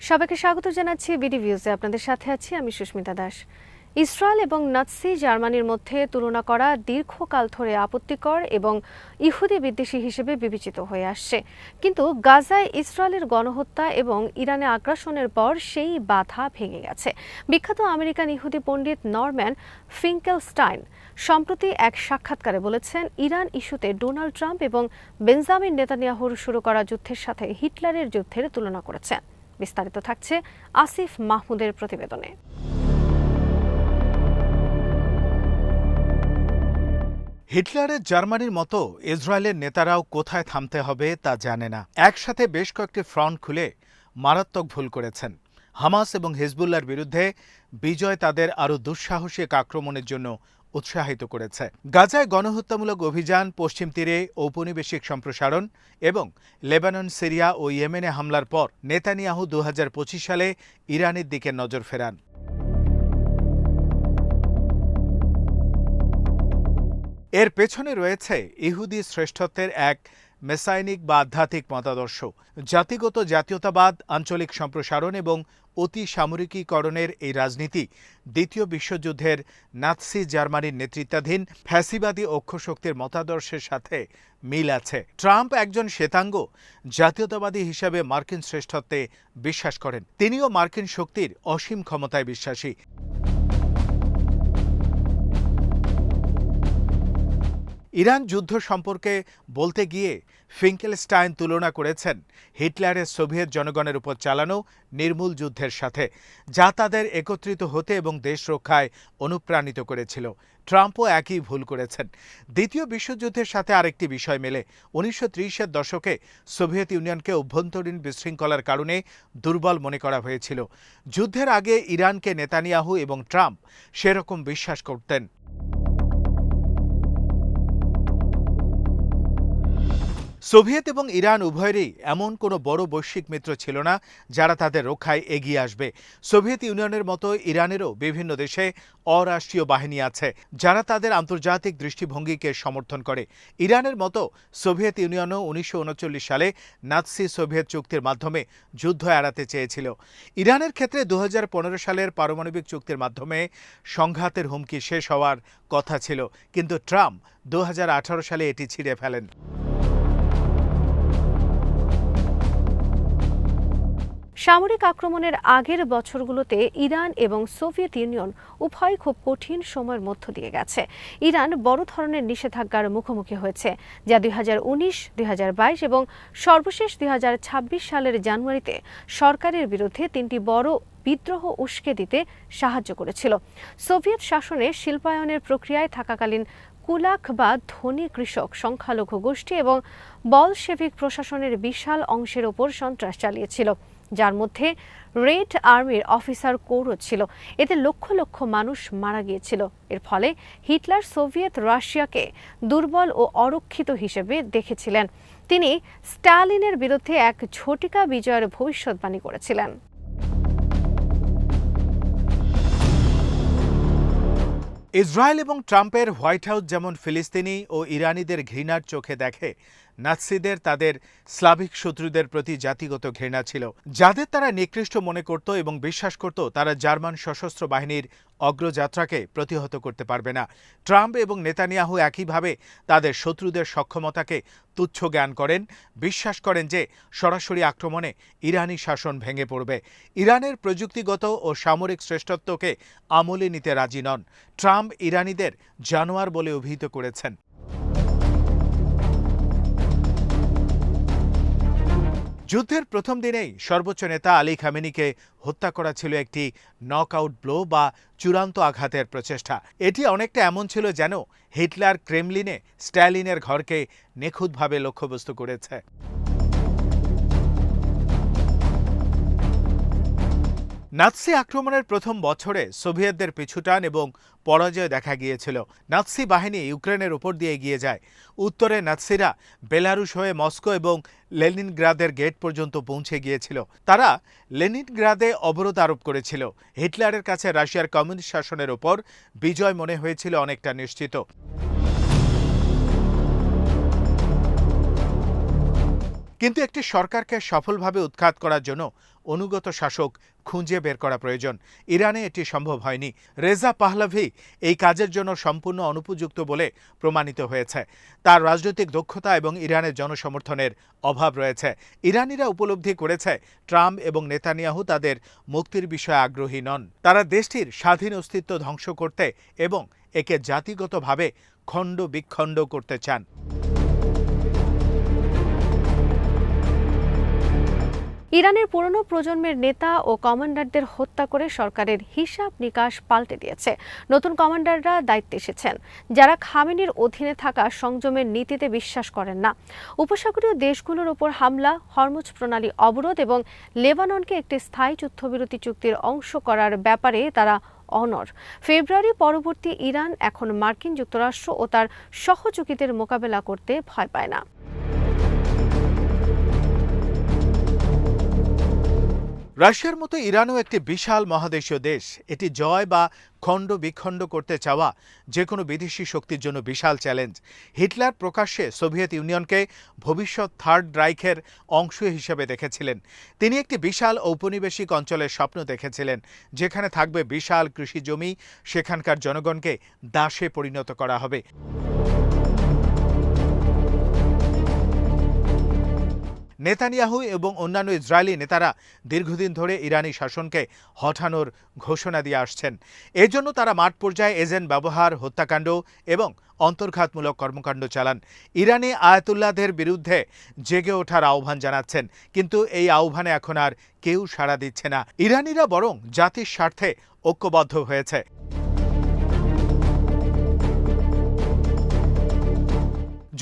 সবাইকে স্বাগত জানাচ্ছি বিডি ভিউজে। আপনাদের সাথে আছি আমি সুস্মিতা দাস। ইসরায়েল এবং নাৎসি জার্মানির মধ্যে তুলনা করা দীর্ঘকাল ধরে আপত্তিকর এবং ইহুদি বিদ্বেষী হিসেবে বিবেচিত হয়ে আসছে, কিন্তু গাজায় ইসরায়েলের গণহত্যা এবং ইরানে আগ্রাসনের পর সেই বাধা ভেঙে গেছে। বিখ্যাত আমেরিকান ইহুদি পণ্ডিত নরম্যান ফিঙ্কেলস্টাইন সম্প্রতি এক সাক্ষাৎকারে বলেছেন, ইরান ইস্যুতে ডোনাল্ড ট্রাম্প এবং বেঞ্জামিন নেতানিয়াহুর শুরু করা যুদ্ধের সাথে হিটলারের যুদ্ধের তুলনা করেছেন। বিস্তারিত থাকছে আসিফ মাহমুদের প্রতিবেদনে। হিটলারের জার্মানির মতো ইসরায়েলের নেতারাও কোথায় থামতে হবে তা জানে না। একসাথে বেশ কয়েকটি ফ্রন্ট খুলে মারাত্মক ভুল করেছেন। হামাস এবং হিজবুল্লাহর বিরুদ্ধে বিজয় তাদের আরও দুঃসাহসিক আক্রমণের জন্য উৎসাহিত করেছে। গাজায় গণহত্যামূলক অভিযান, পশ্চিম তীরে ঔপনিবেশিক সম্প্রসারণ এবং লেবানন, সিরিয়া ও ইয়েমেনে হামলার পর নেতানিয়াহু 2025 সালে ইরানের দিকে নজর ফেরান। এর পেছনে রয়েছে ইহুদি শ্রেষ্ঠত্বের এক মেসাইনিক বা আধ্যাত্মিক মতাদর্শ। জাতিগত জাতীয়তাবাদ, আঞ্চলিক সম্প্রসারণ এবং অতি সামরিকীকরণের এই রাজনীতি দ্বিতীয় বিশ্বযুদ্ধের নাৎসি জার্মানির নেতৃত্বাধীন ফ্যাসিবাদী অক্ষশক্তির মতাদর্শের সাথে মিল আছে। ট্রাম্প একজন শ্বেতাঙ্গ জাতীয়তাবাদী হিসাবে মার্কিন শ্রেষ্ঠত্বে বিশ্বাস করেন। তিনিও মার্কিন শক্তির অসীম ক্ষমতায় বিশ্বাসী। ইরান যুদ্ধ সম্পর্কে বলতে গিয়ে ফিঙ্কেলস্টাইন তুলনা করেছেন হিটলারের সোভিয়েত জনগণের উপর চালানো নির্মূল যুদ্ধের সাথে, যা তাদের একত্রিত হতে এবং দেশ রক্ষায় অনুপ্রাণিত করেছিল। ট্রাম্পও একই ভুল করেছেন। দ্বিতীয় বিশ্বযুদ্ধের সাথে আরেকটি বিষয় মেলে। 1930-এর দশকে সোভিয়েত ইউনিয়নকে অভ্যন্তরীণ বিশৃঙ্খলার কারণে দুর্বল মনে করা হয়েছিল। যুদ্ধের আগে ইরানকে নেতানিয়াহু এবং ট্রাম্প সেরকম বিশ্বাস করতেন। সোভিয়েত এবং ইরান উভয়েরই এমন কোনো বড় বৈশ্বিক মিত্র ছিল না যারা তাদের রক্ষায় এগিয়ে আসবে। সোভিয়েত ইউনিয়নের মতো ইরানেরও বিভিন্ন দেশে অরাষ্ট্রীয় বাহিনী আছে যারা তাদের আন্তর্জাতিক দৃষ্টিভঙ্গিকে সমর্থন করে। ইরানের মতো সোভিয়েত ইউনিয়নও 1939 সালে নাৎসি সোভিয়েত চুক্তির মাধ্যমে যুদ্ধ এড়াতে চেয়েছিল। ইরানের ক্ষেত্রে 2015 সালের পারমাণবিক চুক্তির মাধ্যমে সংঘাতের হুমকি শেষ হওয়ার কথা ছিল, কিন্তু ট্রাম্প 2018 সালে এটি ছিঁড়ে ফেলেন। সামরিক আক্রমণের আগের বছরগুলোতে ইরান এবং সোভিয়েত ইউনিয়ন উভয় খুব কঠিন সময়ের মধ্য দিয়ে গেছে। ইরান বড় ধরনের নিষেধাজ্ঞার মুখোমুখি হয়েছে, যা 2019, 2022 এবং সর্বশেষ 2026 সালের জানুয়ারিতে সরকারের বিরুদ্ধে 3টি বড় বিদ্রোহ উস্কে দিতে সাহায্য করেছিল। সোভিয়েত শাসনে শিল্পায়নের প্রক্রিয়ায় থাকাকালীন কুলাক বা ধনী কৃষক, সংখ্যালঘু গোষ্ঠী এবং বলশেভিক প্রশাসনের বিশাল অংশের ওপর সন্ত্রাস চালিয়েছিল, যার মধ্যে রেড আর্মির অফিসার কোরও ছিল। এতে লক্ষ লক্ষ মানুষ মারা গিয়েছিল। এর ফলে হিটলার সোভিয়েত রাশিয়াকে দুর্বল ও অরক্ষিত হিসেবে দেখেছিলেন। তিনি স্টালিনের বিরুদ্ধে এক ঝটিকা বিজয়ের ভবিষ্যৎবাণী করেছিলেন। ইসরায়েল এবং ট্রাম্পের হোয়াইট হাউস যেমন ফিলিস্তিনি ও ইরানিদের ঘৃণার চোখে দেখে, নাৎসিদের তাদের স্লাভিক শত্রুদের প্রতি জাতিগত ঘৃণা ছিল, যাদের তারা নিকৃষ্ট মনে করত এবং বিশ্বাস করত তারা জার্মান সশস্ত্র বাহিনীর অগ্রযাত্রাকে প্রতিহত করতে পারবে না। ট্রাম্প এবং নেতানিয়াহু একইভাবে তাদের শত্রুদের সক্ষমতাকে তুচ্ছ জ্ঞান করেন, বিশ্বাস করেন যে সরাসরি আক্রমণে ইরানি শাসন ভেঙে পড়বে। ইরানের প্রযুক্তিগত ও সামরিক শ্রেষ্ঠত্বকে আমলে নিতে রাজি নন। ট্রাম্প ইরানিদের জানোয়ার বলে অভিহিত করেছেন। যুদ্ধের প্রথম দিনেই সর্বোচ্চ নেতা আলী খামেনিকে হত্যা করা ছিল একটি নকআউট ব্লো বা চূড়ান্ত আঘাতের প্রচেষ্টা। এটি অনেকটা এমন ছিল যেন হিটলার ক্রেমলিনে স্ট্যালিনের ঘরকে নিখুঁতভাবে লক্ষ্যবস্তু করেছে। নাৎসি আক্রমণের প্রথম বছরে সোভিয়েতদের পিছুটান এবং পরাজয় দেখা গিয়েছিল। নাৎসি বাহিনী ইউক্রেনের উপর দিয়ে এগিয়ে যায়। উত্তরে নাৎসিরা বেলারুশ হয়ে মস্কো এবং লেনিনগ্রাদের গেট পর্যন্ত পৌঁছে গিয়েছিল। তারা লেনিনগ্রাদে অবরোধ আরোপ করেছিল। হিটলারের কাছে রাশিয়ার কমিউনিস্ট শাসনের ওপর বিজয় মনে হয়েছিল অনেকটা নিশ্চিত। কিন্তু একটি সরকারকে সফলভাবে উৎখাত করার জন্য অনুগত শাসক খুঁজে বের করা প্রয়োজন। ইরানে এটি সম্ভব হয়নি। রেজা পাহলাভি এই কাজের জন্য সম্পূর্ণ অনুপযুক্ত বলে প্রমাণিত হয়েছে। তার রাজনৈতিক দক্ষতা এবং ইরানের জনসমর্থনের অভাব রয়েছে। ইরানিরা উপলব্ধি করেছে ট্রাম্প এবং নেতানিয়াহু তাদের মুক্তির বিষয়ে আগ্রহী নন। তারা দেশটির স্বাধীন অস্তিত্ব ধ্বংস করতে এবং একে জাতিগতভাবে খণ্ড বিখণ্ড করতে চান। ইরানের পুরনো প্রজন্মের নেতা ও কমান্ডারদের হত্যা করে সরকারের হিসাব নিকাশ পাল্টে দিয়েছে। নতুন কমান্ডাররা দায়িত্বে এসেছেন যারা খামেনির অধীনে থাকা সংযমের নীতিতে বিশ্বাস করেন না। উপসাগরীয় দেশগুলোর ওপর হামলা, হরমুজ প্রণালী অবরোধ এবং লেবাননকে একটি স্থায়ী যুদ্ধবিরতি চুক্তির অংশ করার ব্যাপারে তারা অনড়। ফেব্রুয়ারি পরবর্তী ইরান এখন মার্কিন যুক্তরাষ্ট্র ও তার সহযোগীদের মোকাবেলা করতে ভয় পায় না। রাশিয়ার মতো ইরানও একটি বিশাল মহাদেশীয় দেশ। এটি জয় বা খণ্ড বিখণ্ড করতে চাওয়া যে কোনো বিদেশি শক্তির জন্য বিশাল চ্যালেঞ্জ। হিটলার প্রকাশ্যে সোভিয়েত ইউনিয়নকে ভবিষ্যৎ থার্ড রাইখের অংশ হিসেবে দেখেছিলেন। তিনি একটি বিশাল ঔপনিবেশিক অঞ্চলের স্বপ্ন দেখেছিলেন, যেখানে থাকবে বিশাল কৃষি জমি, সেখানকার জনগণকে দাসে পরিণত করা হবে। নেতানিয়াহু এবং অন্যান্য ইসরায়েলি নেতারা দীর্ঘদিন ধরে ইরানি শাসনকে হঠানোর ঘোষণা দিয়ে আসছেন। এজন্য তারা মাঠ পর্যায়ে এজেন্ট ব্যবহার, হত্যাকাণ্ড এবং অন্তর্ঘাতমূলক কর্মকাণ্ড চালান। ইরানি আয়াতুল্লাহদের বিরুদ্ধে জেগে ওঠার আহ্বান জানাচ্ছেন, কিন্তু এই আহ্বানে এখন আর কেউ সাড়া দিচ্ছে না। ইরানিরা বরং জাতির স্বার্থে ঐক্যবদ্ধ হয়েছে।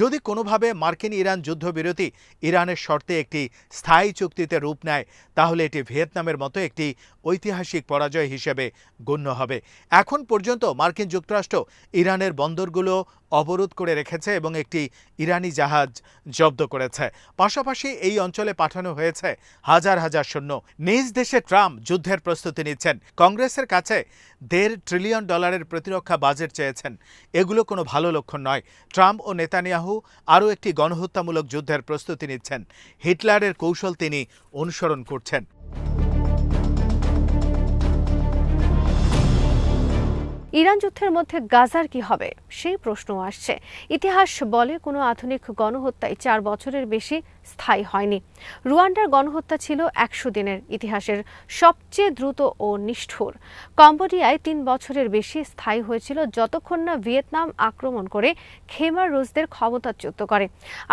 যদি কোনোভাবে মার্কিন ইরান যুদ্ধবিরতি ইরানের শর্তে একটি স্থায়ী চুক্তিতে রূপ নেয়, তাহলে এটি ভিয়েতনামের মতো একটি ঐতিহাসিক পরাজয় হিসেবে গণ্য হবে। এখন পর্যন্ত মার্কিন যুক্তরাষ্ট্র ইরানের বন্দরগুলো অবরোধ করে রেখেছে এবং একটি ইরানি জাহাজ জব্দ করেছে। পাশাপাশি এই অঞ্চলে পাঠানো হয়েছে হাজার হাজার সৈন্য। নিজ দেশে ট্রাম্প যুদ্ধের প্রস্তুতি নিচ্ছেন। কংগ্রেসের কাছে $1.5 ট্রিলিয়ন প্রতিরক্ষা বাজেট চেয়েছেন। এগুলো কোনো ভালো লক্ষণ নয়। ট্রাম্প ও নেতানিয়াহু আরও একটি গণহত্যামূলক যুদ্ধের প্রস্তুতি নিচ্ছেন। হিটলারের কৌশল তিনি অনুসরণ করছেন। ইরান যুদ্ধের মধ্যে গাজার কি হবে সেই প্রশ্ন আসছে। ইতিহাস বলে কোনো আধুনিক গণহত্যাই 4 বছরের বেশি স্থায়ী হয়নি। রুয়ান্ডার গণহত্যা ছিল 100 দিনের, ইতিহাসের সবচেয়ে দ্রুত ও নিষ্ঠুর। কম্বোডিয়ায় 3 বছরের বেশি স্থায়ী হয়েছিল যতক্ষণ না ভিয়েতনাম আক্রমণ করে খেমার রুশদের ক্ষমতাচ্যুত করে।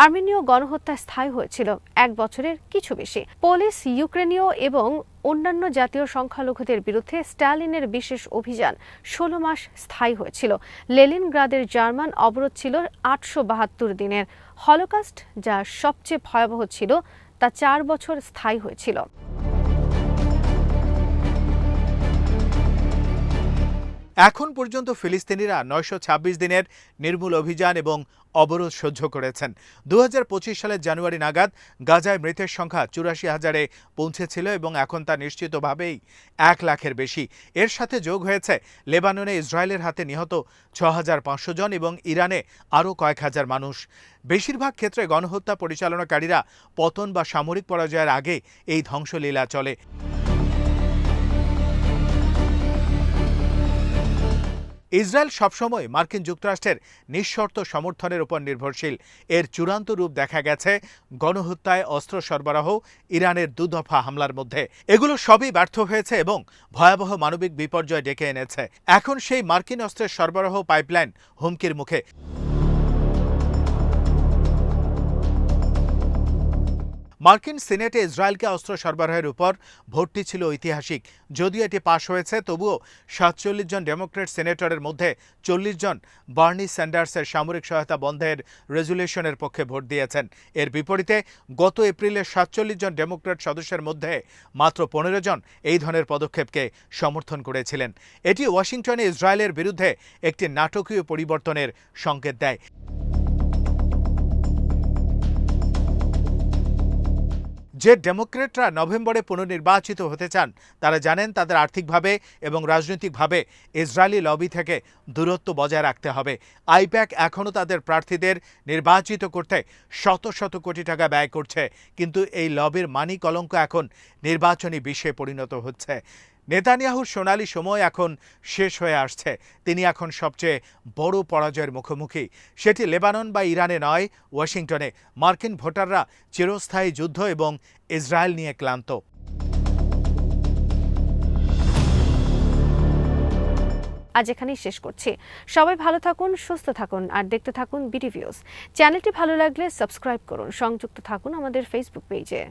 আর্মেনীয় গণহত্যা স্থায়ী হয়েছিল 1 বছরের কিছু বেশি। পোলিশ, ইউক্রেনীয় এবং অন্যান্য জাতীয় সংখ্যালঘুদের বিরুদ্ধে স্ট্যালিনের বিশেষ অভিযান 16 মাস স্থায়ী হয়েছিল। লেনিনগ্রাদের জার্মান অবরোধ ছিল 872 দিনের। হলোকস্ট, যা সবচেয়ে ভয়াবহ ছিল, তা 4 বছর স্থায়ী হয়েছিল। এখন পর্যন্ত ফিলিস্তিনিরা 926 দিনের নির্মূল অভিযান এবং অবরোধ সহ্য করেছেন। 2025 সালের জানুয়ারি নাগাদ গাজায় মৃতের সংখ্যা 84,000-এ পৌঁছেছিল এবং এখন তা নিশ্চিতভাবেই 1 লাখের বেশি। এর সাথে যোগ হয়েছে লেবাননে ইসরায়েলের হাতে নিহত 6,500 জন এবং ইরানে আরও কয়েক হাজার মানুষ। বেশিরভাগ ক্ষেত্রে গণহত্যা পরিচালনাকারীরা পতন বা সামরিক পরাজয়ের আগে এই ধ্বংসলীলা চলে। ইসরায়েল সবসময় মার্কিন যুক্তরাষ্ট্রের নিঃশর্ত সমর্থনের উপর নির্ভরশীল। এর চূড়ান্ত রূপ দেখা গেছে গণহত্যায় অস্ত্র সরবরাহ, ইরানের 2 দফা হামলার মধ্যে। এগুলো সবই ব্যর্থ হয়েছে এবং ভয়াবহ মানবিক বিপর্যয় ডেকে এনেছে। এখন সেই মার্কিন অস্ত্রের সরবরাহ পাইপলাইন হুমকির মুখে। মার্কিন সিনেটে ইসরায়েলকে অস্ত্র সরবরাহের উপর ভোটটি ছিল ঐতিহাসিক। যদিও এটি পাশ হয়েছে, তবুও 47 জন ডেমোক্র্যাট সিনেটরের মধ্যে 40 জন বার্নি স্যান্ডার্সের সামরিক সহায়তা বন্ধের রেজুলেশনের পক্ষে ভোট দিয়েছেন। এর বিপরীতে গত এপ্রিলে 47 জন ডেমোক্র্যাট সদস্যের মধ্যে মাত্র 15 জন এই ধরনের পদক্ষেপকে সমর্থন করেছিলেন। এটি ওয়াশিংটনে ইসরায়েলের বিরুদ্ধে একটি নাটকীয় পরিবর্তনের সংকেত দেয়। যে ডেমোক্রেটরা নভেম্বরে পুনর্নির্বাচিত হতে চান তারা জানেন তাদের আর্থিকভাবে এবং রাজনৈতিকভাবে ইসরায়েলি লবি থেকে দূরত্ব বজায় রাখতে হবে। আইপ্যাক এখনও তাদের প্রার্থীদের নির্বাচিত করতে শত শত কোটি টাকা ব্যয় করছে, কিন্তু এই লবির মানি কলঙ্ক এখন নির্বাচনী বিষয়ে পরিণত হচ্ছে। নেতানিয়াহুর সোনালী সময় এখন শেষ হয়ে আসছে। তিনি এখন সবচেয়ে বড় পরাজয়ের মুখোমুখি। সেটি লেবানন বা ইরানে নয়, ওয়াশিংটনে। মার্কিন ভোটাররা চিরস্থায়ী যুদ্ধ এবং ইসরায়েল নিয়ে ক্লান্ত। আজ এখানেই শেষ করছি। সবাই ভালো থাকুন, সুস্থ থাকুন আর দেখতে থাকুন বিডি ভিউজ। চ্যানেলটি ভালো লাগলে সাবস্ক্রাইব করুন। সংযুক্ত থাকুন আমাদের ফেসবুক পেজে।